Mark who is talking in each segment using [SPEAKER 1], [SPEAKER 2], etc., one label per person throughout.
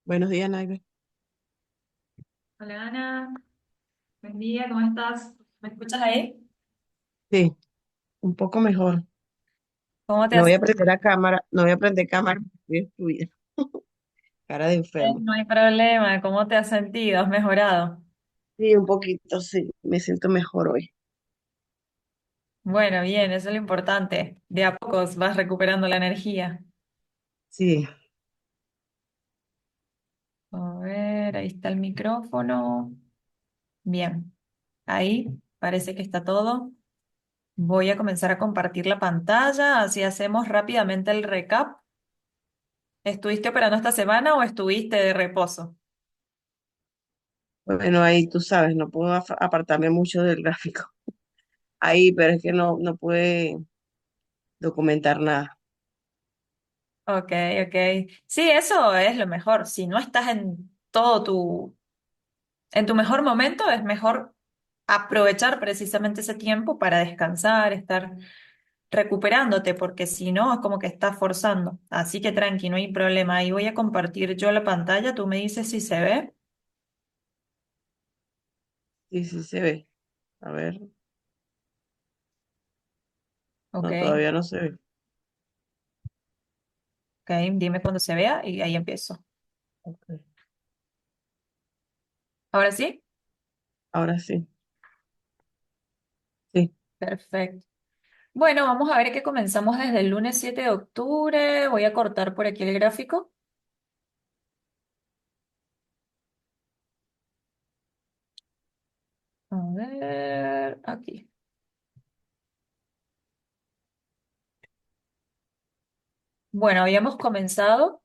[SPEAKER 1] Buenos días, Naime.
[SPEAKER 2] Hola Ana, buen día, ¿cómo estás? ¿Me escuchas ahí?
[SPEAKER 1] Sí, un poco mejor.
[SPEAKER 2] ¿Cómo te
[SPEAKER 1] No
[SPEAKER 2] has
[SPEAKER 1] voy a prender la cámara, no voy a prender cámara, estoy destruida. Cara de enfermo.
[SPEAKER 2] No hay problema, ¿cómo te has sentido? ¿Has mejorado?
[SPEAKER 1] Sí, un poquito, sí, me siento mejor hoy.
[SPEAKER 2] Bueno, bien, eso es lo importante. De a pocos vas recuperando la energía.
[SPEAKER 1] Sí,
[SPEAKER 2] A ver, ahí está el micrófono. Bien, ahí parece que está todo. Voy a comenzar a compartir la pantalla, así hacemos rápidamente el recap. ¿Estuviste operando esta semana o estuviste de reposo?
[SPEAKER 1] bueno, ahí tú sabes, no puedo apartarme mucho del gráfico. Ahí, pero es que no pude documentar nada.
[SPEAKER 2] Ok, ok. Sí, eso es lo mejor. Si no estás en tu mejor momento, es mejor aprovechar precisamente ese tiempo para descansar, estar recuperándote, porque si no, es como que estás forzando. Así que tranqui, no hay problema. Ahí voy a compartir yo la pantalla, tú me dices si se ve.
[SPEAKER 1] Sí, sí se ve. A ver,
[SPEAKER 2] Ok,
[SPEAKER 1] no, todavía no se ve.
[SPEAKER 2] ok, dime cuando se vea y ahí empiezo.
[SPEAKER 1] Ok.
[SPEAKER 2] ¿Ahora sí?
[SPEAKER 1] Ahora sí, sí.
[SPEAKER 2] Perfecto. Bueno, vamos a ver que comenzamos desde el lunes 7 de octubre. Voy a cortar por aquí el gráfico. A ver, aquí. Bueno, habíamos comenzado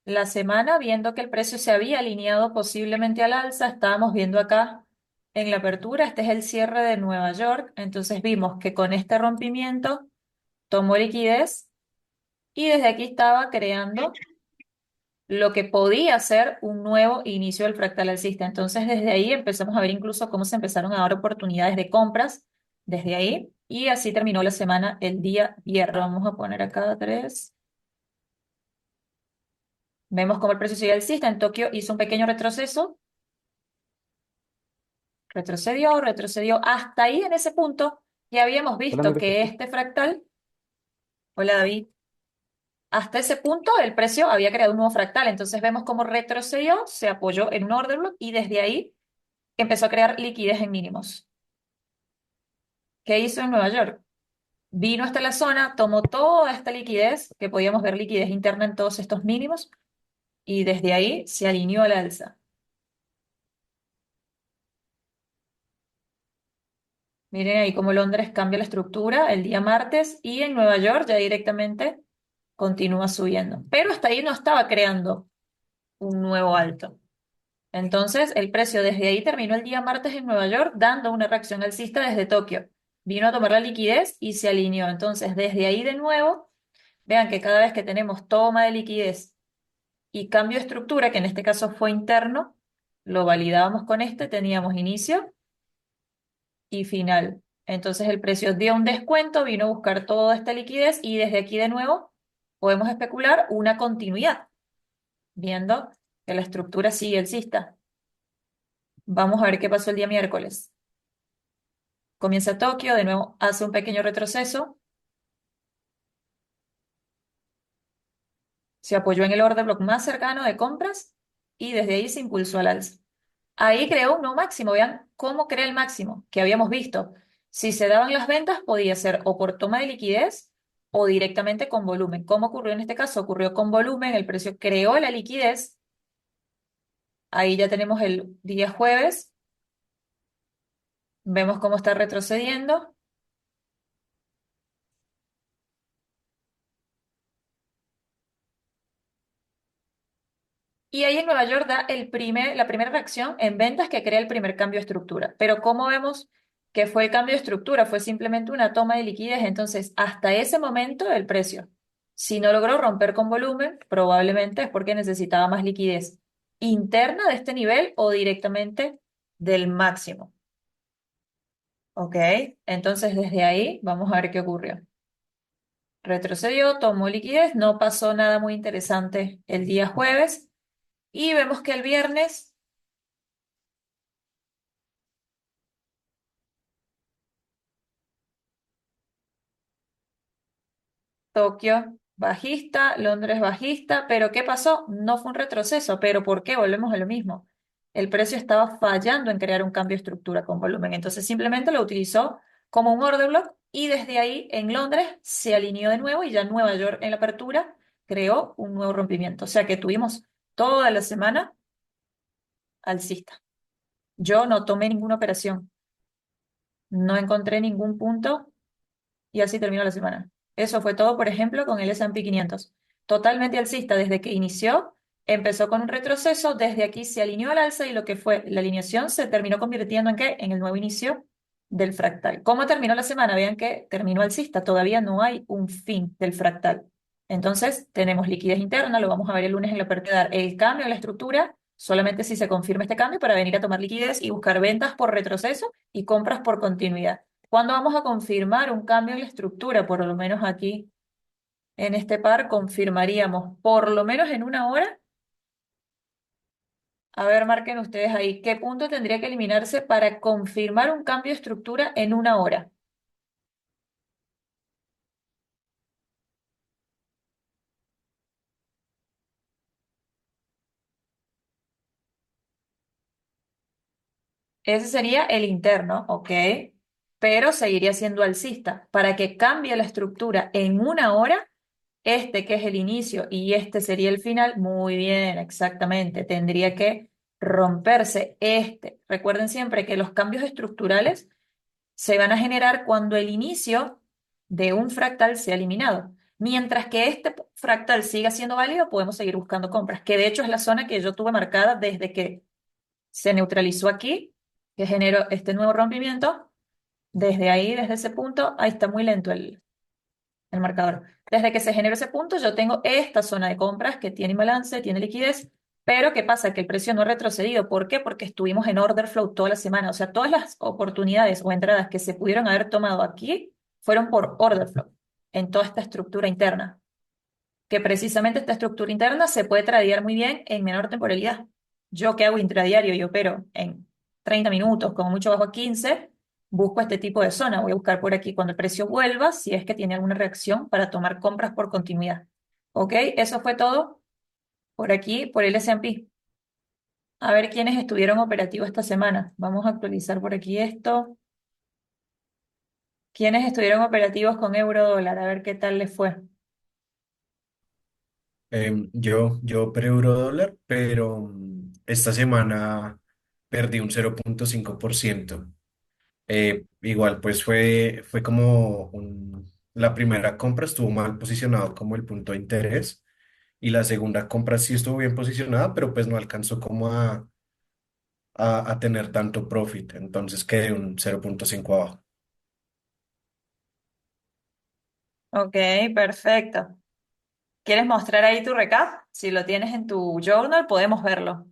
[SPEAKER 2] la semana viendo que el precio se había alineado posiblemente al alza. Estábamos viendo acá en la apertura, este es el cierre de Nueva York. Entonces vimos que con este rompimiento tomó liquidez y desde aquí estaba creando lo que podía ser un nuevo inicio del fractal alcista. Entonces desde ahí empezamos a ver incluso cómo se empezaron a dar oportunidades de compras desde ahí y así terminó la semana el día viernes. Vamos a poner acá tres. Vemos cómo el precio sigue alcista. En Tokio hizo un pequeño retroceso, retrocedió. Hasta ahí en ese punto ya habíamos
[SPEAKER 1] Hola,
[SPEAKER 2] visto
[SPEAKER 1] mira,
[SPEAKER 2] que este fractal, hola David, hasta ese punto el precio había creado un nuevo fractal. Entonces vemos cómo retrocedió, se apoyó en un order block y desde ahí empezó a crear liquidez en mínimos. ¿Qué hizo en Nueva York? Vino hasta la zona, tomó toda esta liquidez, que podíamos ver liquidez interna en todos estos mínimos, y desde ahí se alineó al alza. Miren ahí cómo Londres cambia la estructura el día martes y en Nueva York ya directamente continúa subiendo. Pero hasta ahí no estaba creando un nuevo alto. Entonces el precio desde ahí terminó el día martes en Nueva York dando una reacción alcista desde Tokio. Vino a tomar la liquidez y se alineó. Entonces desde ahí de nuevo, vean que cada vez que tenemos toma de liquidez y cambio de estructura, que en este caso fue interno, lo validábamos con este, teníamos inicio y final. Entonces el precio dio un descuento, vino a buscar toda esta liquidez y desde aquí de nuevo podemos especular una continuidad, viendo que la estructura sigue alcista. Vamos a ver qué pasó el día miércoles. Comienza Tokio, de nuevo hace un pequeño retroceso, se apoyó en el order block más cercano de compras y desde ahí se impulsó al alza. Ahí creó un nuevo máximo. Vean cómo crea el máximo que habíamos visto. Si se daban las ventas, podía ser o por toma de liquidez o directamente con volumen. ¿Cómo ocurrió en este caso? Ocurrió con volumen, el precio creó la liquidez. Ahí ya tenemos el día jueves. Vemos cómo está retrocediendo. Y ahí en Nueva York da la primera reacción en ventas que crea el primer cambio de estructura. Pero ¿cómo vemos que fue el cambio de estructura? Fue simplemente una toma de liquidez. Entonces, hasta ese momento, el precio, si no logró romper con volumen, probablemente es porque necesitaba más liquidez interna de este nivel o directamente del máximo. ¿Ok? Entonces, desde ahí, vamos a ver qué ocurrió. Retrocedió, tomó liquidez, no pasó nada muy interesante el día jueves. Y vemos que el viernes Tokio bajista, Londres bajista, pero ¿qué pasó? No fue un retroceso, pero ¿por qué? Volvemos a lo mismo. El precio estaba fallando en crear un cambio de estructura con volumen, entonces simplemente lo utilizó como un order block y desde ahí en Londres se alineó de nuevo y ya en Nueva York en la apertura creó un nuevo rompimiento. O sea que tuvimos toda la semana alcista. Yo no tomé ninguna operación, no encontré ningún punto y así terminó la semana. Eso fue todo, por ejemplo, con el S&P 500. Totalmente alcista desde que inició, empezó con un retroceso, desde aquí se alineó al alza y lo que fue la alineación se terminó convirtiendo en ¿qué? En el nuevo inicio del fractal. ¿Cómo terminó la semana? Vean que terminó alcista, todavía no hay un fin del fractal. Entonces, tenemos liquidez interna, lo vamos a ver el lunes en la partida, el cambio en la estructura, solamente si se confirma este cambio para venir a tomar liquidez y buscar ventas por retroceso y compras por continuidad. ¿Cuándo vamos a confirmar un cambio en la estructura? Por lo menos aquí en este par confirmaríamos por lo menos en una hora. A ver, marquen ustedes ahí qué punto tendría que eliminarse para confirmar un cambio de estructura en una hora. Ese sería el interno, ¿ok? Pero seguiría siendo alcista. Para que cambie la estructura en una hora, este que es el inicio y este sería el final, muy bien, exactamente. Tendría que romperse este. Recuerden siempre que los cambios estructurales se van a generar cuando el inicio de un fractal sea eliminado. Mientras que este fractal siga siendo válido, podemos seguir buscando compras, que de hecho es la zona que yo tuve marcada desde que se neutralizó aquí, que generó este nuevo rompimiento. Desde ahí, desde ese punto, ahí está muy lento el marcador. Desde que se generó ese punto, yo tengo esta zona de compras que tiene balance, tiene liquidez, pero ¿qué pasa? Que el precio no ha retrocedido. ¿Por qué? Porque estuvimos en order flow toda la semana. O sea, todas las oportunidades o entradas que se pudieron haber tomado aquí fueron por order flow en toda esta estructura interna, que precisamente esta estructura interna se puede tradear muy bien en menor temporalidad. Yo que hago intradiario y opero en 30 minutos, como mucho bajo a 15, busco este tipo de zona. Voy a buscar por aquí cuando el precio vuelva, si es que tiene alguna reacción para tomar compras por continuidad. ¿Ok? Eso fue todo por aquí, por el S&P. A ver quiénes estuvieron operativos esta semana. Vamos a actualizar por aquí esto. ¿Quiénes estuvieron operativos con euro dólar? A ver qué tal les fue.
[SPEAKER 3] Yo operé euro dólar, pero esta semana perdí un 0,5%. Igual, pues fue como la primera compra estuvo mal posicionado como el punto de interés y la segunda compra sí estuvo bien posicionada, pero pues no alcanzó como a tener tanto profit. Entonces quedé un 0,5 abajo.
[SPEAKER 2] Ok, perfecto. ¿Quieres mostrar ahí tu recap? Si lo tienes en tu journal, podemos verlo.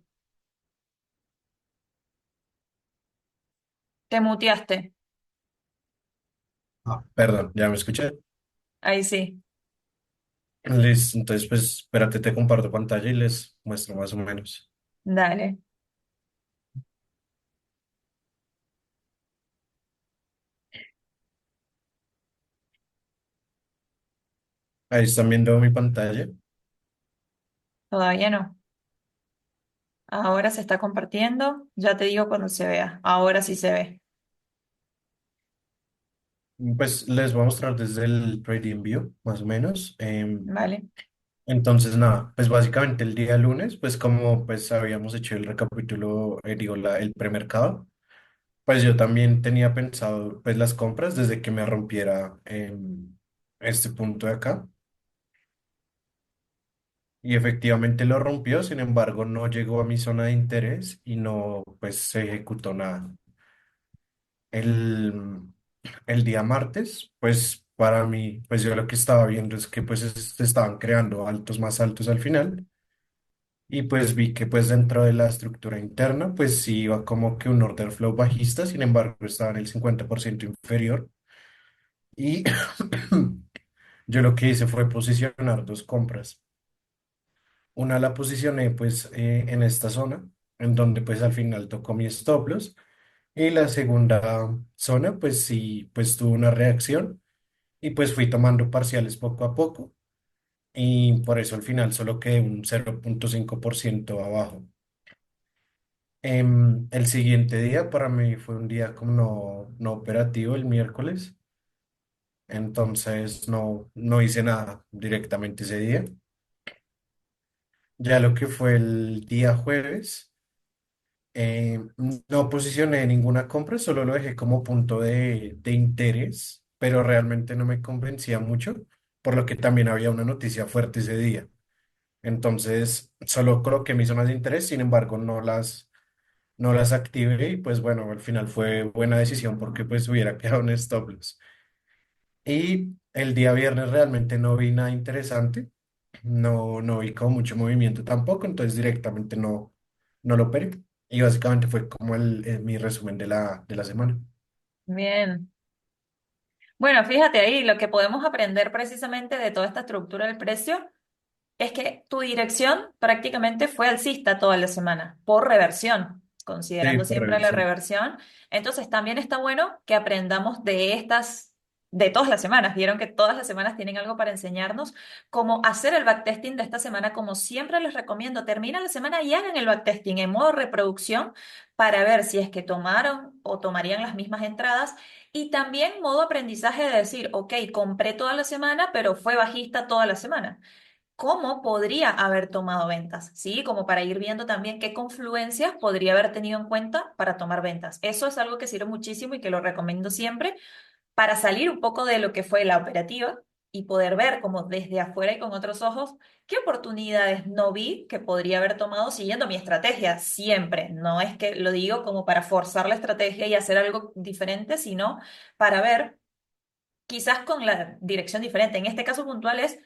[SPEAKER 2] Te muteaste.
[SPEAKER 3] Perdón, ya me escuché.
[SPEAKER 2] Ahí sí.
[SPEAKER 3] Entonces, pues espérate, te comparto pantalla y les muestro más o menos.
[SPEAKER 2] Dale.
[SPEAKER 3] Ahí están viendo mi pantalla.
[SPEAKER 2] Todavía no. Ahora se está compartiendo. Ya te digo cuando se vea. Ahora sí se ve.
[SPEAKER 3] Pues les voy a mostrar desde el TradingView, más o menos.
[SPEAKER 2] Vale.
[SPEAKER 3] Entonces, nada, pues básicamente el día lunes, pues como pues habíamos hecho el recapítulo, digo, el premercado, pues yo también tenía pensado pues las compras desde que me rompiera este punto de acá. Y efectivamente lo rompió, sin embargo, no llegó a mi zona de interés y no pues se ejecutó nada. El, el día martes, pues para mí, pues yo lo que estaba viendo es que pues se estaban creando altos más altos al final y pues vi que pues dentro de la estructura interna pues sí iba como que un order flow bajista, sin embargo estaba en el 50% inferior y yo lo que hice fue posicionar dos compras. una la posicioné pues en esta zona, en donde pues al final tocó mi stop loss. Y la segunda zona pues sí, pues tuvo una reacción y pues fui tomando parciales poco a poco. Y por eso al final solo quedé un 0,5% abajo. El siguiente día para mí fue un día como no operativo el miércoles, entonces no hice nada directamente ese día. Ya lo que fue el día jueves, no posicioné ninguna compra, solo lo dejé como punto de interés, pero realmente no me convencía mucho, por lo que también había una noticia fuerte ese día. Entonces, solo coloqué mis zonas de interés, sin embargo, no las activé y pues bueno, al final fue buena decisión porque pues hubiera quedado en stop loss. Y el día viernes realmente no vi nada interesante, no vi como mucho movimiento tampoco, entonces directamente no lo operé. Y básicamente fue como mi resumen de la semana.
[SPEAKER 2] Bien. Bueno, fíjate ahí, lo que podemos aprender precisamente de toda esta estructura del precio es que tu dirección prácticamente fue alcista toda la semana, por reversión,
[SPEAKER 3] Sí,
[SPEAKER 2] considerando
[SPEAKER 3] por
[SPEAKER 2] siempre la
[SPEAKER 3] revisión.
[SPEAKER 2] reversión. Entonces también está bueno que aprendamos de estas, de todas las semanas. Vieron que todas las semanas tienen algo para enseñarnos, cómo hacer el backtesting de esta semana, como siempre les recomiendo, termina la semana y hagan el backtesting en modo reproducción para ver si es que tomaron o tomarían las mismas entradas. Y también modo aprendizaje de decir, ok, compré toda la semana, pero fue bajista toda la semana. ¿Cómo podría haber tomado ventas? ¿Sí? Como para ir viendo también qué confluencias podría haber tenido en cuenta para tomar ventas. Eso es algo que sirve muchísimo y que lo recomiendo siempre para salir un poco de lo que fue la operativa y poder ver como desde afuera y con otros ojos qué oportunidades no vi que podría haber tomado siguiendo mi estrategia siempre. No es que lo digo como para forzar la estrategia y hacer algo diferente, sino para ver quizás con la dirección diferente. En este caso puntual es,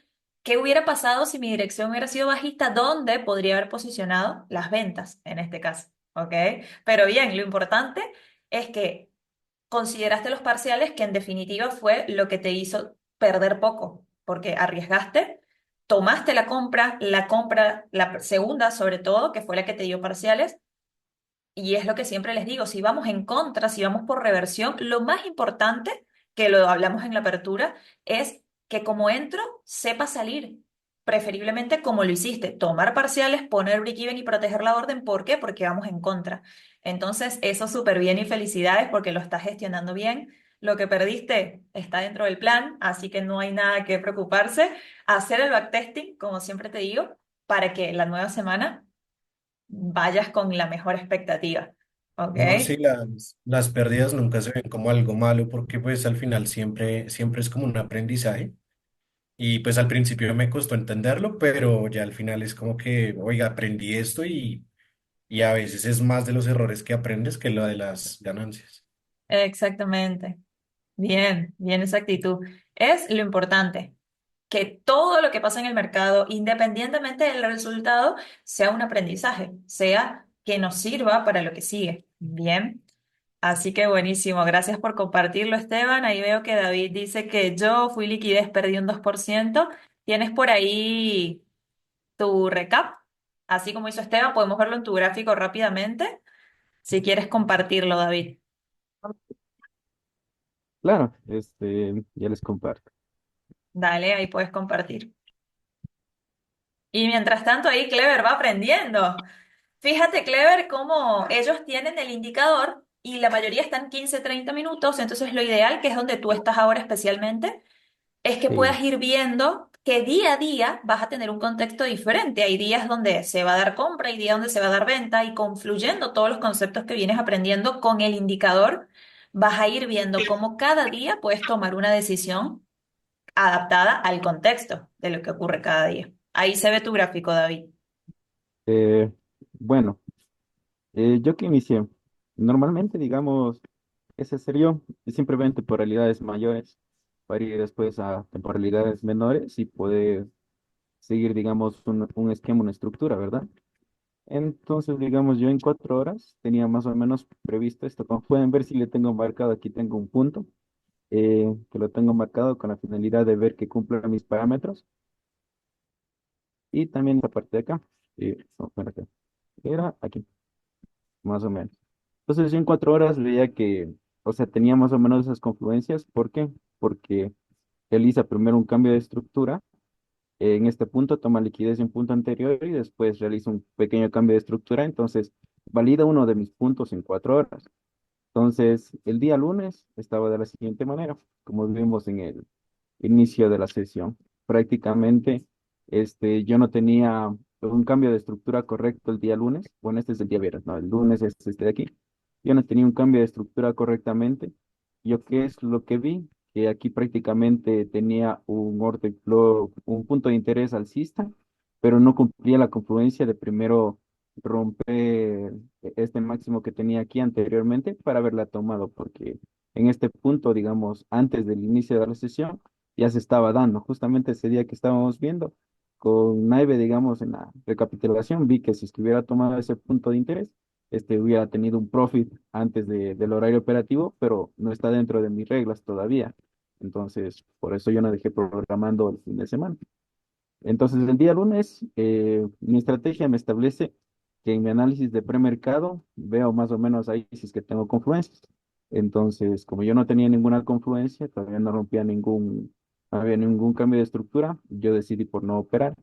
[SPEAKER 2] ¿qué hubiera pasado si mi dirección hubiera sido bajista? ¿Dónde podría haber posicionado las ventas en este caso? ¿Ok? Pero bien, lo importante es que consideraste los parciales, que en definitiva fue lo que te hizo perder poco, porque arriesgaste, tomaste la compra, la segunda sobre todo, que fue la que te dio parciales, y es lo que siempre les digo, si vamos en contra, si vamos por reversión, lo más importante, que lo hablamos en la apertura, es que como entro, sepa salir. Preferiblemente como lo hiciste, tomar parciales, poner break-even y proteger la orden. ¿Por qué? Porque vamos en contra. Entonces, eso súper bien y felicidades porque lo estás gestionando bien. Lo que perdiste está dentro del plan, así que no hay nada que preocuparse. Hacer el backtesting, como siempre te digo, para que la nueva semana vayas con la mejor expectativa. ¿Ok?
[SPEAKER 3] No, sí, las pérdidas nunca se ven como algo malo porque pues al final siempre es como un aprendizaje. Y pues al principio me costó entenderlo, pero ya al final es como que, oiga, aprendí esto y a veces es más de los errores que aprendes que lo de las ganancias.
[SPEAKER 2] Exactamente. Bien, bien esa actitud. Es lo importante, que todo lo que pasa en el mercado, independientemente del resultado, sea un aprendizaje, sea que nos sirva para lo que sigue. Bien. Así que buenísimo. Gracias por compartirlo, Esteban. Ahí veo que David dice que yo fui liquidez, perdí un 2%. ¿Tienes por ahí tu recap? Así como hizo Esteban, podemos verlo en tu gráfico rápidamente. Si quieres compartirlo, David.
[SPEAKER 4] Claro, ya les comparto.
[SPEAKER 2] Dale, ahí puedes compartir. Y mientras tanto, ahí Clever va aprendiendo. Fíjate, Clever, cómo ellos tienen el indicador y la mayoría están 15-30 minutos. Entonces, lo ideal, que es donde tú estás ahora especialmente, es que
[SPEAKER 4] Sí,
[SPEAKER 2] puedas ir viendo que día a día vas a tener un contexto diferente. Hay días donde se va a dar compra, hay días donde se va a dar venta y confluyendo todos los conceptos que vienes aprendiendo con el indicador, vas a ir viendo cómo cada día puedes tomar una decisión adaptada al contexto de lo que ocurre cada día. Ahí se ve tu gráfico, David.
[SPEAKER 4] eh, bueno, yo que inicié, normalmente, digamos, ese sería simplemente por realidades mayores, para ir después a temporalidades menores y poder seguir, digamos, un esquema, una estructura, ¿verdad? Entonces, digamos, yo en 4 horas tenía más o menos previsto esto. Como pueden ver, si le tengo marcado, aquí tengo un punto, que lo tengo marcado con la finalidad de ver que cumpla mis parámetros. y también esta parte de acá. Y, no, espérate, era aquí, más o menos. Entonces yo en 4 horas veía que, o sea, tenía más o menos esas confluencias. ¿Por qué? Porque realiza primero un cambio de estructura. En este punto toma liquidez de un punto anterior y después realiza un pequeño cambio de estructura. Entonces valida uno de mis puntos en 4 horas. Entonces, el día lunes estaba de la siguiente manera, como vimos en el inicio de la sesión. Prácticamente, yo no tenía un cambio de estructura correcto el día lunes. Bueno, este es el día viernes, no, el lunes es este de aquí. Yo no tenía un cambio de estructura correctamente. ¿Yo qué es lo que vi? Que aquí prácticamente tenía un order flow, un punto de interés alcista, pero no cumplía la confluencia de primero romper este máximo que tenía aquí anteriormente para haberla tomado, porque en este punto, digamos, antes del inicio de la sesión, ya se estaba dando. Justamente ese día que estábamos viendo, con Naive, digamos, en la recapitulación, vi que si es que hubiera tomado ese punto de interés, hubiera tenido un profit antes del horario operativo, pero no está dentro de mis reglas todavía. Entonces, por eso yo no dejé programando el fin de semana. Entonces, el día lunes, mi estrategia me establece que en mi análisis de premercado veo más o menos ahí si es que tengo confluencias. Entonces, como yo no tenía ninguna confluencia, todavía no rompía no había ningún cambio de estructura, yo decidí por no operar.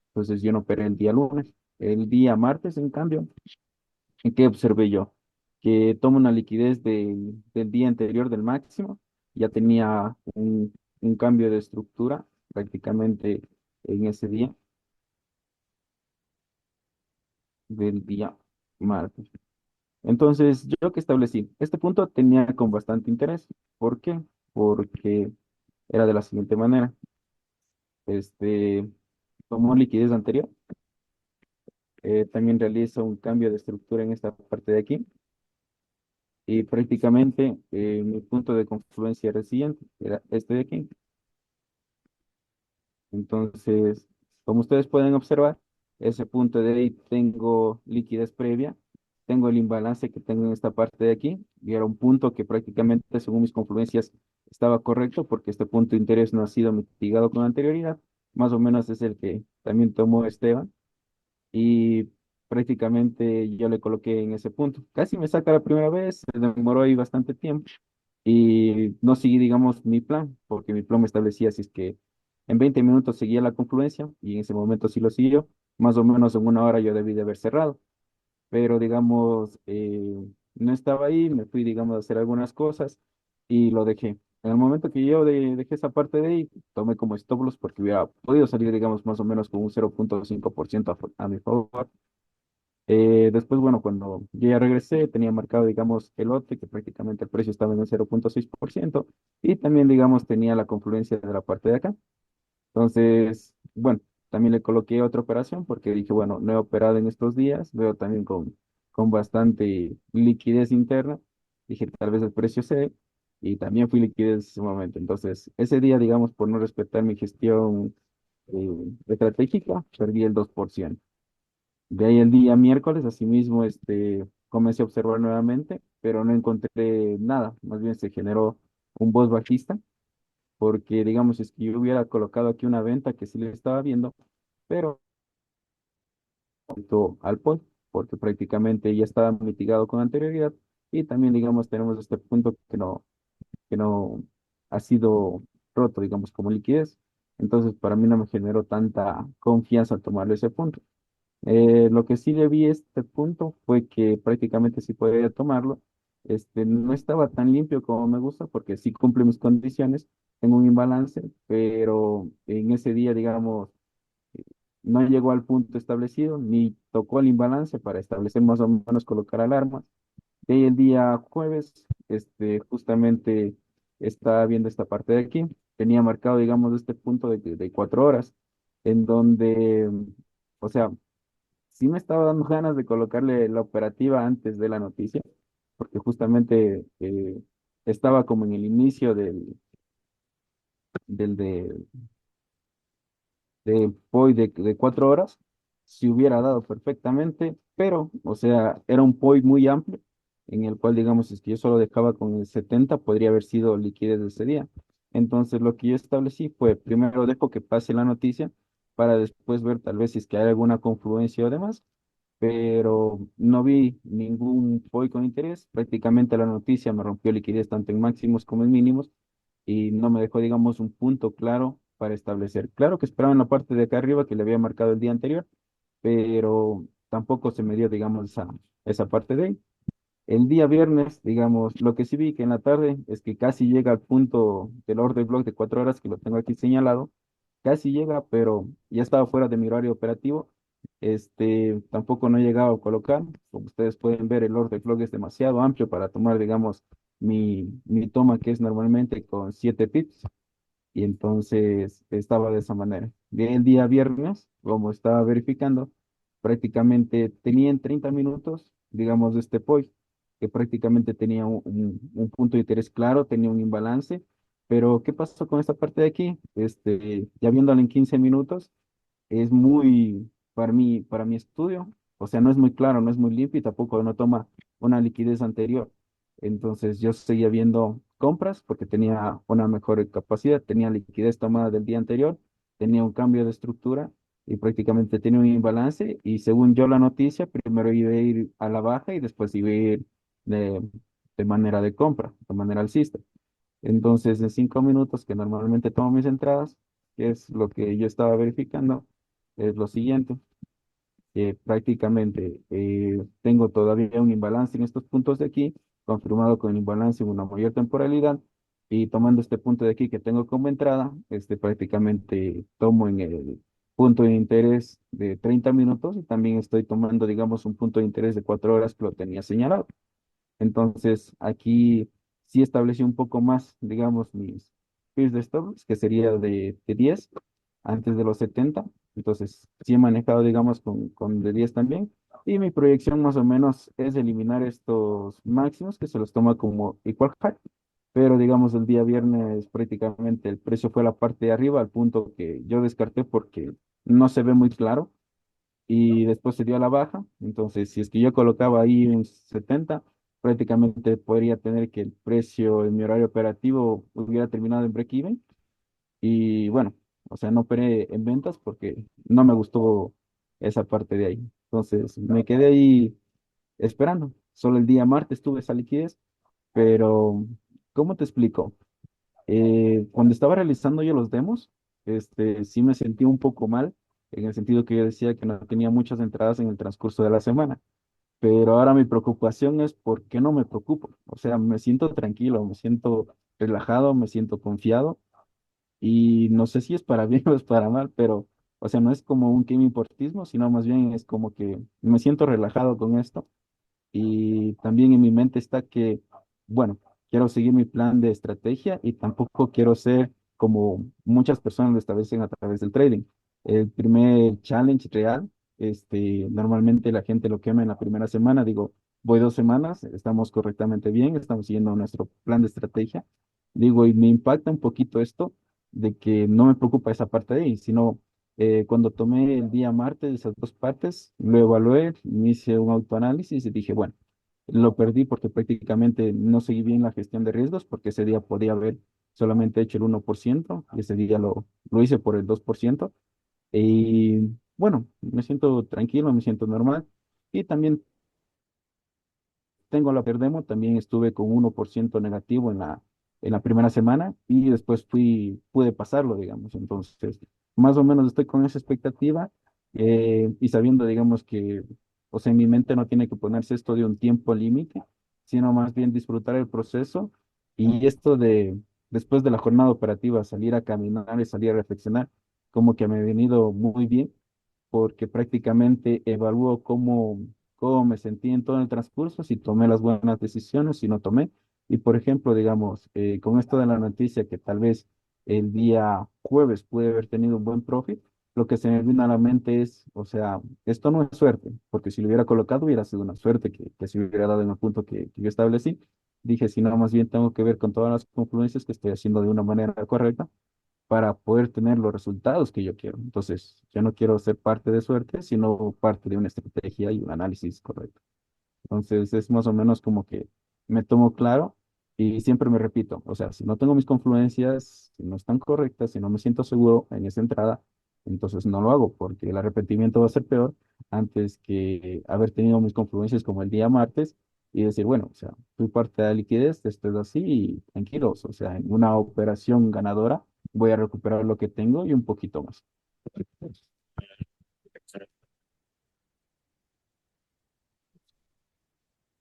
[SPEAKER 4] Entonces, yo no operé el día lunes. El día martes, en cambio, ¿y qué observé yo? Que tomo una liquidez del día anterior del máximo, ya tenía un cambio de estructura prácticamente en ese día del día martes. Entonces, yo que establecí, este punto tenía con bastante interés. ¿Por qué? Porque era de la siguiente manera. Este, Tomó liquidez anterior, también realiza un cambio de estructura en esta parte de aquí y prácticamente mi punto de confluencia era el siguiente, era este de aquí. Entonces, como ustedes pueden observar, ese punto de ahí tengo liquidez previa, tengo el imbalance que tengo en esta parte de aquí, y era un punto que prácticamente, según mis confluencias, estaba correcto, porque este punto de interés no ha sido mitigado con anterioridad. Más o menos es el que también tomó Esteban, y prácticamente yo le coloqué en ese punto. Casi me saca la primera vez, se demoró ahí bastante tiempo y no seguí, digamos, mi plan, porque mi plan me establecía si es que en 20 minutos seguía la confluencia y en ese momento sí lo siguió, más o menos en 1 hora yo debí de haber cerrado, pero digamos, no estaba ahí, me fui, digamos, a hacer algunas cosas y lo dejé. En el momento que yo dejé esa parte de ahí, tomé como stop loss porque hubiera podido salir, digamos, más o menos con un 0,5% a mi favor. Después, bueno, cuando yo ya regresé, tenía marcado, digamos, el lote, que prácticamente el precio estaba en el 0,6%, y también, digamos, tenía la confluencia de la parte de acá. Entonces, bueno, también le coloqué otra operación porque dije, bueno, no he operado en estos días, veo también con bastante liquidez interna. Dije, tal vez el precio se dé, y también fui liquidez en ese momento. Entonces, ese día, digamos, por no respetar mi gestión estratégica, perdí el 2%. De ahí el día miércoles, asimismo, comencé a observar nuevamente, pero no encontré nada. Más bien se generó un voz bajista, porque digamos, es que yo hubiera colocado aquí una venta que sí le estaba viendo, pero al pot, porque prácticamente ya estaba mitigado con anterioridad. Y también, digamos, tenemos este punto que no ha sido roto, digamos, como liquidez. Entonces, para mí no me generó tanta confianza tomarle ese punto. Lo que sí le vi este punto fue que prácticamente sí podía tomarlo. No estaba tan limpio como me gusta porque sí cumple mis condiciones, tengo un imbalance, pero en ese día, digamos, no llegó al punto establecido ni tocó el imbalance para establecer más o menos colocar alarmas. De ahí el día jueves, justamente estaba viendo esta parte de aquí, tenía marcado, digamos, este punto de 4 horas, en donde, o sea, sí me estaba dando ganas de colocarle la operativa antes de la noticia, porque justamente estaba como en el inicio del de POI de 4 horas, si hubiera dado perfectamente, pero, o sea, era un POI muy amplio, en el cual, digamos, es que yo solo dejaba con el 70, podría haber sido liquidez de ese día. Entonces, lo que yo establecí fue, primero dejo que pase la noticia, para después ver tal vez si es que hay alguna confluencia o demás, pero no vi ningún POI con interés. Prácticamente la noticia me rompió liquidez tanto en máximos como en mínimos y no me dejó, digamos, un punto claro para establecer. Claro que esperaba en la parte de acá arriba que le había marcado el día anterior, pero tampoco se me dio, digamos, esa parte de ahí. El día viernes, digamos, lo que sí vi que en la tarde es que casi llega al punto del order block de 4 horas, que lo tengo aquí señalado, casi llega, pero ya estaba fuera de mi horario operativo. Tampoco no he llegado a colocar. Como ustedes pueden ver, el order block es demasiado amplio para tomar, digamos, mi toma, que es normalmente con 7 pips y entonces estaba de esa manera. Bien, el día viernes, como estaba verificando, prácticamente tenía en 30 minutos, digamos, de este POI, que prácticamente tenía un punto de interés claro, tenía un imbalance, pero ¿qué pasó con esta parte de aquí? Ya viéndolo en 15 minutos, es muy, para mi estudio, o sea, no es muy claro, no es muy limpio y tampoco no toma una liquidez anterior. Entonces yo seguía viendo compras porque tenía una mejor capacidad, tenía liquidez tomada del día anterior, tenía un cambio de estructura y prácticamente tenía un imbalance y según yo la noticia, primero iba a ir a la baja y después iba a ir de, de manera de compra, de manera alcista. Entonces, en 5 minutos que normalmente tomo mis entradas, que es lo que yo estaba verificando, es lo siguiente, que prácticamente tengo todavía un imbalance en estos puntos de aquí, confirmado con imbalance en una mayor temporalidad, y tomando este punto de aquí que tengo como entrada, prácticamente tomo en el punto de interés de 30 minutos y también estoy tomando, digamos, un punto de interés de 4 horas que lo tenía señalado. Entonces, aquí sí establecí un poco más, digamos, mis fees de stops, que sería de 10 antes de los 70. Entonces, sí he manejado, digamos, con de 10 también. Y mi proyección más o menos es eliminar estos máximos, que se los toma como equal high. Pero, digamos, el día viernes prácticamente el precio fue la parte de arriba, al punto que yo descarté porque no se ve muy claro y después se dio a la baja. Entonces, si es que yo colocaba ahí en 70, prácticamente podría tener que el precio en mi horario operativo hubiera terminado en break-even. Y bueno, o sea, no operé en ventas porque no me gustó esa parte de ahí. Entonces, me quedé ahí esperando. Solo el día martes tuve esa liquidez, pero ¿cómo te explico? Cuando estaba realizando yo los demos, sí me sentí un poco mal, en el sentido que yo decía que no tenía muchas entradas en el transcurso de la semana. Pero ahora mi preocupación es por qué no me preocupo. O sea, me siento tranquilo, me siento relajado, me siento confiado y no sé si es para bien o es para mal, pero, o sea, no es como un quimiportismo, sino más bien es como que me siento relajado con esto y también en mi mente está que, bueno, quiero seguir mi plan de estrategia y tampoco quiero ser como muchas personas lo establecen a través del trading. El primer challenge real, normalmente la gente lo quema en la primera semana. Digo, voy 2 semanas, estamos correctamente bien, estamos siguiendo nuestro plan de estrategia. Digo, y me impacta un poquito esto de que no me preocupa esa parte de ahí, sino cuando tomé el día martes esas dos partes, lo evalué, me hice un autoanálisis y dije, bueno, lo perdí porque prácticamente no seguí bien la gestión de riesgos, porque ese día podía haber solamente hecho el 1% y ese día lo hice por el 2%. Y bueno, me siento tranquilo, me siento normal. Y también tengo la Perdemo, también estuve con 1% negativo en la primera semana y después pude pasarlo, digamos. Entonces, más o menos estoy con esa expectativa y sabiendo, digamos, que, o sea, en mi mente no tiene que ponerse esto de un tiempo límite, sino más bien disfrutar el proceso y esto de, después de la jornada operativa, salir a caminar y salir a reflexionar, como que me ha venido muy bien porque prácticamente evalúo cómo me sentí en todo el transcurso, si tomé las buenas decisiones, si no tomé. Y por ejemplo, digamos, con esto de la noticia que tal vez el día jueves pude haber tenido un buen profit, lo que se me vino a la mente es, o sea, esto no es suerte, porque si lo hubiera colocado hubiera sido una suerte que se hubiera dado en el punto que yo establecí. Dije, si no, más bien tengo que ver con todas las confluencias que estoy haciendo de una manera correcta para poder tener los resultados que yo quiero. Entonces, yo no quiero ser parte de suerte, sino parte de una estrategia y un análisis correcto. Entonces, es más o menos como que me tomo claro y siempre me repito, o sea, si no tengo mis confluencias, si no están correctas, si no me siento seguro en esa entrada, Entonces no lo hago porque el arrepentimiento va a ser peor antes que haber tenido mis confluencias como el día martes y decir, bueno, o sea, fui parte de la liquidez, esto es así y tranquilos, o sea, en una operación ganadora voy a recuperar lo que tengo y un poquito más.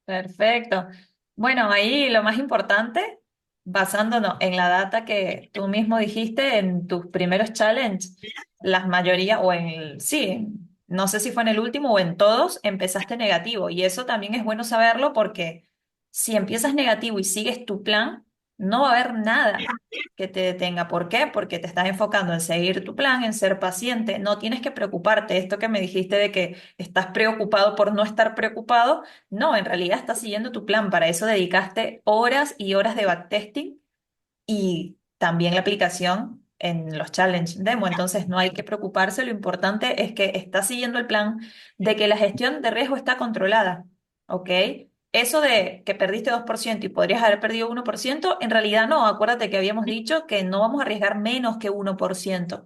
[SPEAKER 2] Perfecto. Bueno, ahí lo más importante, basándonos en la data que tú mismo dijiste en tus primeros challenges, las mayoría, o en el, sí, no sé si fue en el último o en todos, empezaste negativo. Y eso también es bueno saberlo porque si empiezas negativo y sigues tu plan, no va a haber nada que te detenga. ¿Por qué? Porque te estás enfocando en seguir tu plan, en ser paciente. No tienes que preocuparte. Esto que me dijiste de que estás preocupado por no estar preocupado, no, en realidad estás siguiendo tu plan. Para eso dedicaste horas y horas de backtesting y también la aplicación en los challenge demo. Entonces no hay que preocuparse. Lo importante es que estás siguiendo el plan, de que la gestión de riesgo está controlada. ¿Ok? Eso de que perdiste 2% y podrías haber perdido 1%, en realidad no. Acuérdate que habíamos dicho que no vamos a arriesgar menos que 1%.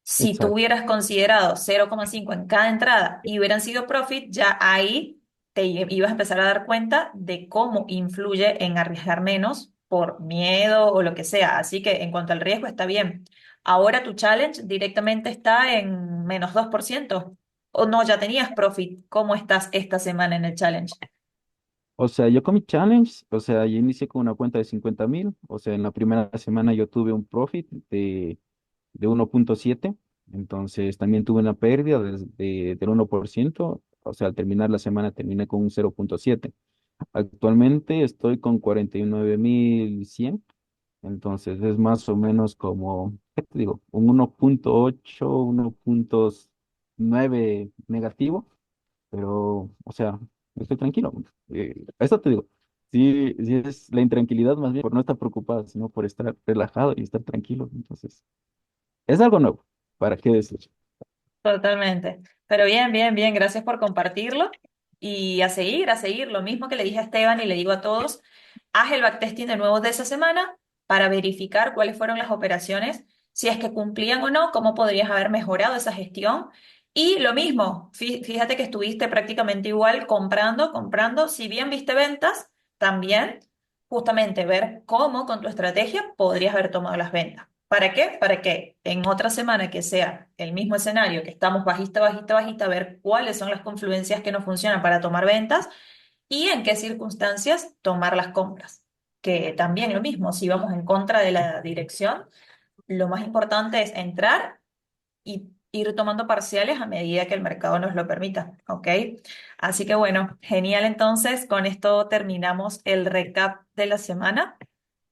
[SPEAKER 2] Si tú
[SPEAKER 4] Exacto.
[SPEAKER 2] hubieras considerado 0,5 en cada entrada y hubieran sido profit, ya ahí ibas a empezar a dar cuenta de cómo influye en arriesgar menos por miedo o lo que sea. Así que en cuanto al riesgo está bien. Ahora tu challenge directamente está en -2%. O no, ya tenías profit. ¿Cómo estás esta semana en el challenge?
[SPEAKER 4] O sea, yo con mi challenge, o sea, yo inicié con una cuenta de 50.000, o sea, en la primera semana yo tuve un profit de 1.7, entonces también tuve una pérdida del 1%, o sea, al terminar la semana terminé con un 0.7. Actualmente estoy con 49.100, entonces es más o menos como, ¿qué te digo? Un 1.8, 1.9 negativo, pero, o sea, estoy tranquilo. Eso te digo, sí, sí es la intranquilidad más bien por no estar preocupado, sino por estar relajado y estar tranquilo. Entonces, es algo nuevo, ¿para qué decir?
[SPEAKER 2] Totalmente. Pero bien, bien, bien, gracias por compartirlo. Y a seguir, lo mismo que le dije a Esteban y le digo a todos, haz el backtesting de nuevo de esa semana para verificar cuáles fueron las operaciones, si es que cumplían o no, cómo podrías haber mejorado esa gestión. Y lo mismo, fíjate que estuviste prácticamente igual comprando, comprando, si bien viste ventas, también justamente ver cómo con tu estrategia podrías haber tomado las ventas. ¿Para qué? Para que en otra semana que sea el mismo escenario, que estamos bajista, bajista, bajista, ver cuáles son las confluencias que nos funcionan para tomar ventas y en qué circunstancias tomar las compras. Que también lo mismo, si vamos en contra de la dirección, lo más importante es entrar y ir tomando parciales a medida que el mercado nos lo permita, ¿ok? Así que bueno, genial entonces, con esto terminamos el recap de la semana.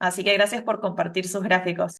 [SPEAKER 2] Así que gracias por compartir sus gráficos.